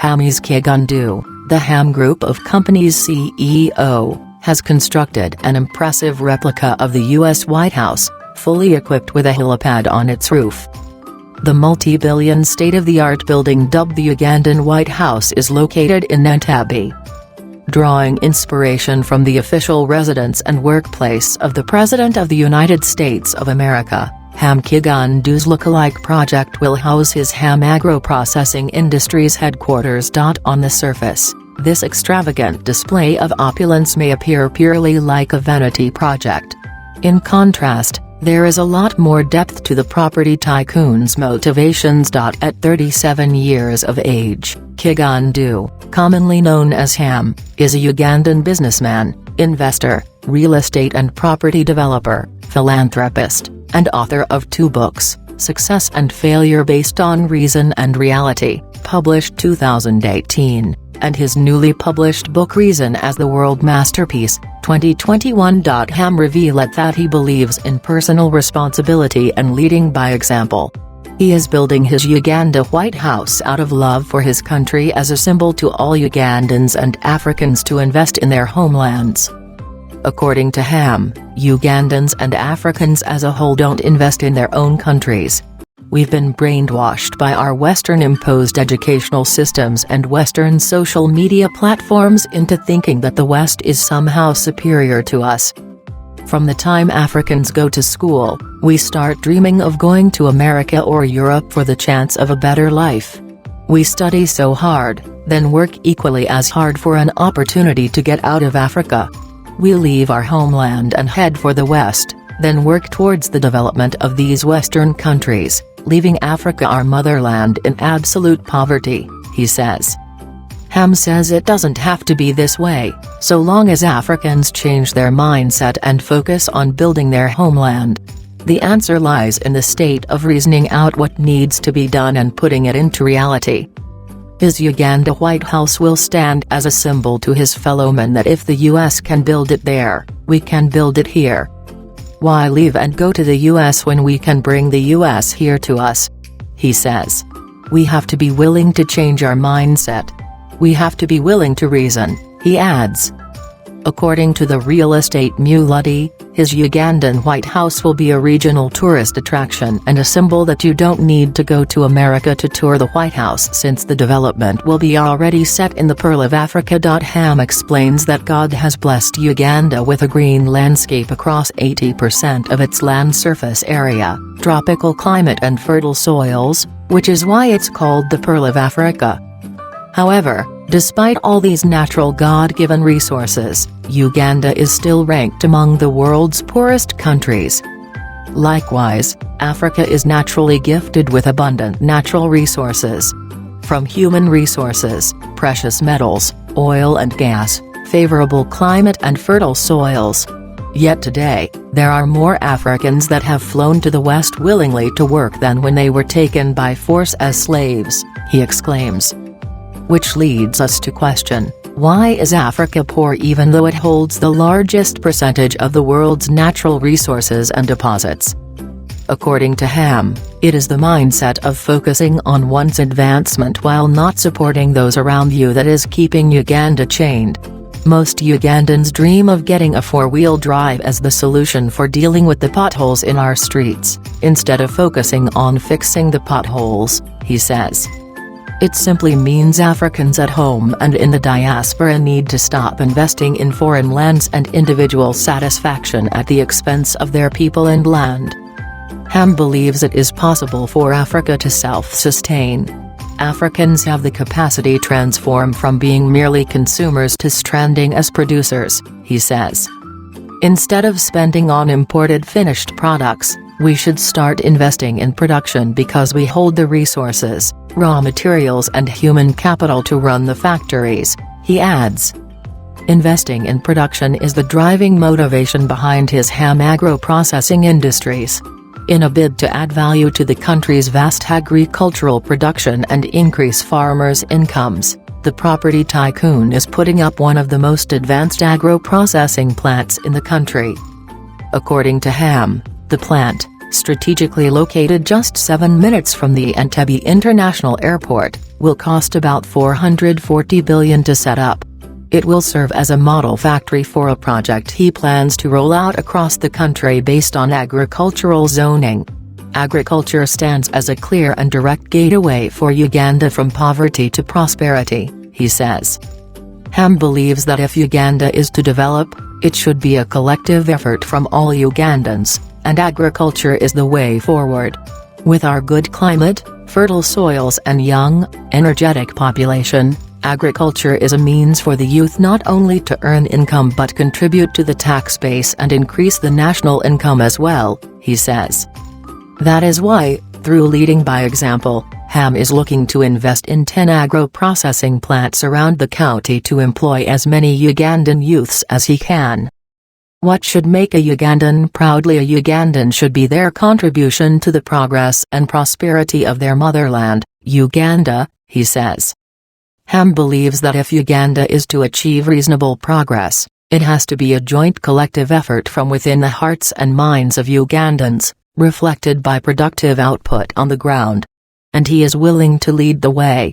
Hamis Kiggundu, the Ham Group of Companies CEO, has constructed an impressive replica of the U.S. White House, fully equipped with a helipad on its roof. The multi-billion state-of-the-art building dubbed the Ugandan White House is located in Entebbe. Drawing inspiration from the official residence and workplace of the President of the United States of America, Ham Kiggundu's lookalike project will house his Ham Agro-Processing Industries headquarters. On the surface, this extravagant display of opulence may appear purely like a vanity project. In contrast, there is a lot more depth to the property tycoon's motivations. At 37 years of age, Kiggundu, commonly known as Ham, is a Ugandan businessman, investor, real estate and property developer, philanthropist, and author of 2 books, Success and Failure Based on Reason and Reality, published 2018, and his newly published book Reason as the World Masterpiece, 2021. Ham revealed that he believes in personal responsibility and leading by example. He is building his Uganda White House out of love for his country as a symbol to all Ugandans and Africans to invest in their homelands. According to Ham, Ugandans and Africans as a whole don't invest in their own countries. We've been brainwashed by our Western-imposed educational systems and Western social media platforms into thinking that the West is somehow superior to us. From the time Africans go to school, we start dreaming of going to America or Europe for the chance of a better life. We study so hard, then work equally as hard for an opportunity to get out of Africa. We leave our homeland and head for the West, then work towards the development of these Western countries, leaving Africa, our motherland, in absolute poverty, he says. Ham says it doesn't have to be this way, so long as Africans change their mindset and focus on building their homeland. The answer lies in the state of reasoning out what needs to be done and putting it into reality. His Uganda White House will stand as a symbol to his fellow men that if the US can build it there, we can build it here. Why leave and go to the US when we can bring the US here to us? He says. We have to be willing to change our mindset. We have to be willing to reason, he adds. According to the real estate muladi, his Ugandan White House will be a regional tourist attraction and a symbol that you don't need to go to America to tour the White House since the development will be already set in the Pearl of Africa. Ham explains that God has blessed Uganda with a green landscape across 80% of its land surface area, tropical climate and fertile soils, which is why it's called the Pearl of Africa. However, despite all these natural God-given resources, Uganda is still ranked among the world's poorest countries. Likewise, Africa is naturally gifted with abundant natural resources. From human resources, precious metals, oil and gas, favorable climate and fertile soils. Yet today, there are more Africans that have flown to the West willingly to work than when they were taken by force as slaves, he exclaims. Which leads us to question, why is Africa poor even though it holds the largest percentage of the world's natural resources and deposits? According to Ham, it is the mindset of focusing on one's advancement while not supporting those around you that is keeping Uganda chained. Most Ugandans dream of getting a 4-wheel drive as the solution for dealing with the potholes in our streets, instead of focusing on fixing the potholes, he says. It simply means Africans at home and in the diaspora need to stop investing in foreign lands and individual satisfaction at the expense of their people and land. Ham believes it is possible for Africa to self-sustain. Africans have the capacity to transform from being merely consumers to stranding as producers, he says. Instead of spending on imported finished products, we should start investing in production because we hold the resources, raw materials and human capital to run the factories, he adds. Investing in production is the driving motivation behind his Ham Agro-Processing Industries. In a bid to add value to the country's vast agricultural production and increase farmers' incomes, the property tycoon is putting up one of the most advanced agro-processing plants in the country. According to Ham, the plant, strategically located just 7 minutes from the Entebbe International Airport, will cost about $440 billion to set up. It will serve as a model factory for a project he plans to roll out across the country based on agricultural zoning. Agriculture stands as a clear and direct gateway for Uganda from poverty to prosperity, he says. Ham believes that if Uganda is to develop, it should be a collective effort from all Ugandans, and agriculture is the way forward. With our good climate, fertile soils and young, energetic population, agriculture is a means for the youth not only to earn income but contribute to the tax base and increase the national income as well, he says. That is why, through leading by example, Ham is looking to invest in 10 agro-processing plants around the county to employ as many Ugandan youths as he can. What should make a Ugandan proudly a Ugandan should be their contribution to the progress and prosperity of their motherland, Uganda, he says. Ham believes that if Uganda is to achieve reasonable progress, it has to be a joint collective effort from within the hearts and minds of Ugandans, reflected by productive output on the ground. And he is willing to lead the way.